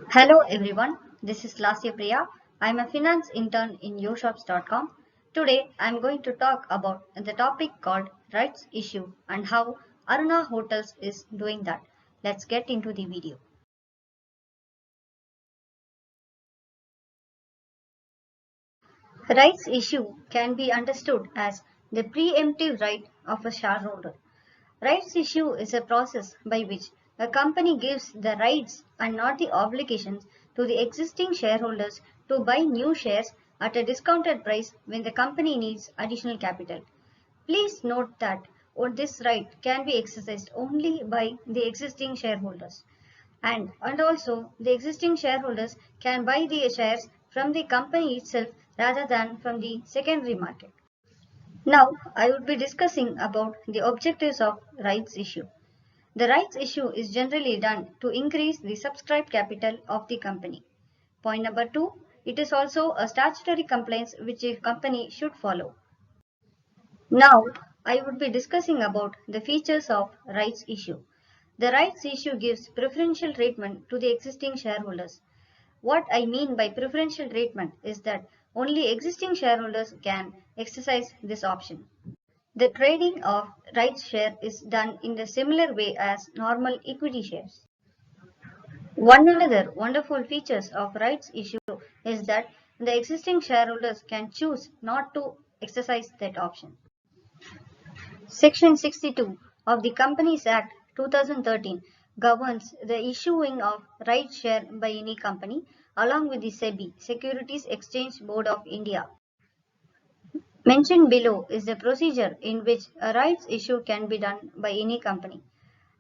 Hello everyone, this is Lasya Priya. I'm a finance intern in YoShops.com. Today I'm going to talk about the topic called rights issue and how Aruna Hotels is doing that. Let's get into the video. Rights issue can be understood as the preemptive right of a shareholder. Rights issue is a process by which a company gives the rights and not the obligations to the existing shareholders to buy new shares at a discounted price when the company needs additional capital. Please note that this right can be exercised only by the existing shareholders. And also the existing shareholders can buy the shares from the company itself rather than from the secondary market. Now, I would be discussing about the objectives of rights issue. The rights issue is generally done to increase the subscribed capital of the company. Point number two, it is also a statutory compliance which a company should follow. Now, I would be discussing about the features of rights issue. The rights issue gives preferential treatment to the existing shareholders. What I mean by preferential treatment is that only existing shareholders can exercise this option. The trading of rights share is done in the similar way as normal equity shares. One another wonderful features of rights issue is that the existing shareholders can choose not to exercise that option. Section 62 of the Companies Act 2013 governs the issuing of rights share by any company along with the SEBI, Securities Exchange Board of India. Mentioned below is the procedure in which a rights issue can be done by any company.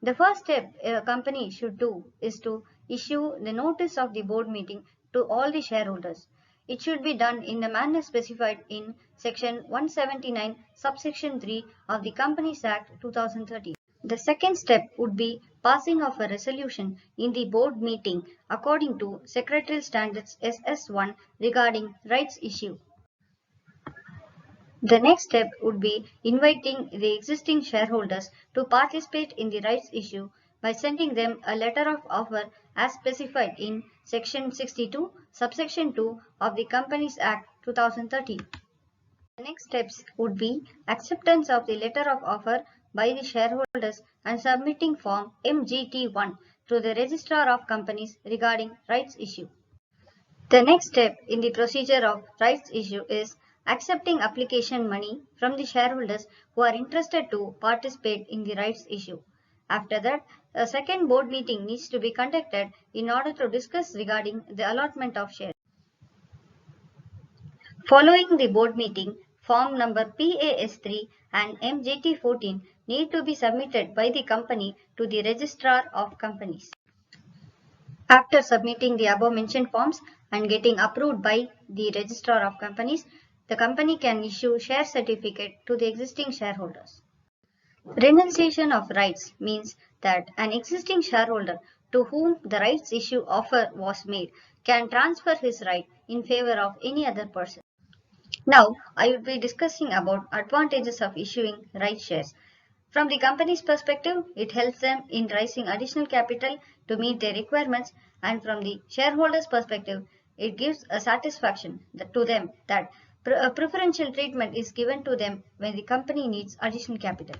The first step a company should do is to issue the notice of the board meeting to all the shareholders. It should be done in the manner specified in Section 179, subsection 3 of the Companies Act 2013. The second step would be passing of a resolution in the board meeting according to Secretarial Standards SS1 regarding rights issue. The next step would be inviting the existing shareholders to participate in the rights issue by sending them a letter of offer as specified in Section 62, subsection 2 of the Companies Act 2013. The next steps would be acceptance of the letter of offer by the shareholders and submitting Form MGT1 to the Registrar of Companies regarding rights issue. The next step in the procedure of rights issue is accepting application money from the shareholders who are interested to participate in the rights issue. After that, a second board meeting needs to be conducted in order to discuss regarding the allotment of shares. Following the board meeting, form number PAS3 and MJT14 need to be submitted by the company to the Registrar of Companies. After submitting the above mentioned forms and getting approved by the Registrar of Companies, the company can issue share certificate to the existing shareholders. Renunciation of rights means that an existing shareholder to whom the rights issue offer was made can transfer his right in favor of any other person. Now, I will be discussing about advantages of issuing rights shares. From the company's perspective, it helps them in raising additional capital to meet their requirements, and from the shareholders' perspective, it gives a satisfaction to them that a preferential treatment is given to them when the company needs additional capital.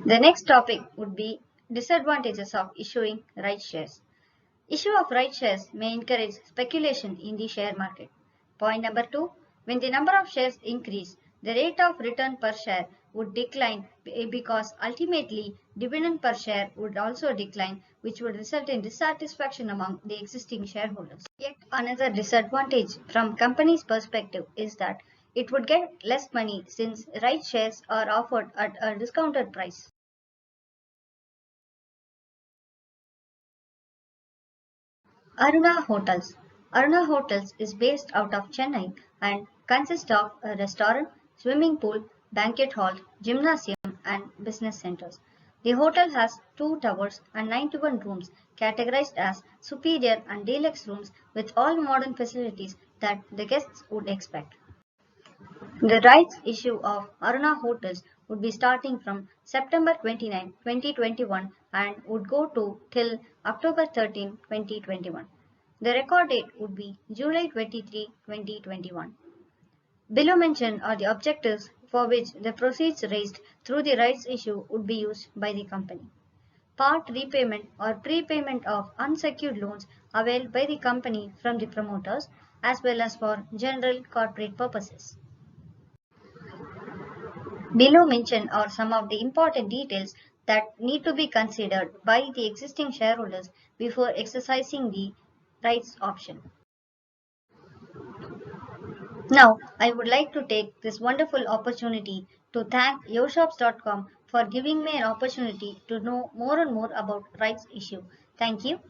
The next topic would be disadvantages of issuing rights shares. Issue of rights shares may encourage speculation in the share market. Point number 2. When the number of shares increase, the rate of return per share would decline because ultimately dividend per share would also decline, which would result in dissatisfaction among the existing shareholders. Yet another disadvantage from company's perspective is that it would get less money since rights shares are offered at a discounted price. Aruna Hotels. Aruna Hotels is based out of Chennai and consists of a restaurant, swimming pool, banquet hall, gymnasium, and business centers. The hotel has 2 towers and 91 rooms categorized as superior and deluxe rooms with all modern facilities that the guests would expect. The rights issue of Aruna Hotels would be starting from September 29, 2021 and would go to till October 13, 2021. The record date would be July 23, 2021. Below mentioned are the objectives for which the proceeds raised through the rights issue would be used by the company. Part repayment or prepayment of unsecured loans availed by the company from the promoters as well as for general corporate purposes. Below mentioned are some of the important details that need to be considered by the existing shareholders before exercising the rights option. Now, I would like to take this wonderful opportunity to thank YoShops.com for giving me an opportunity to know more and more about rights issue. Thank you.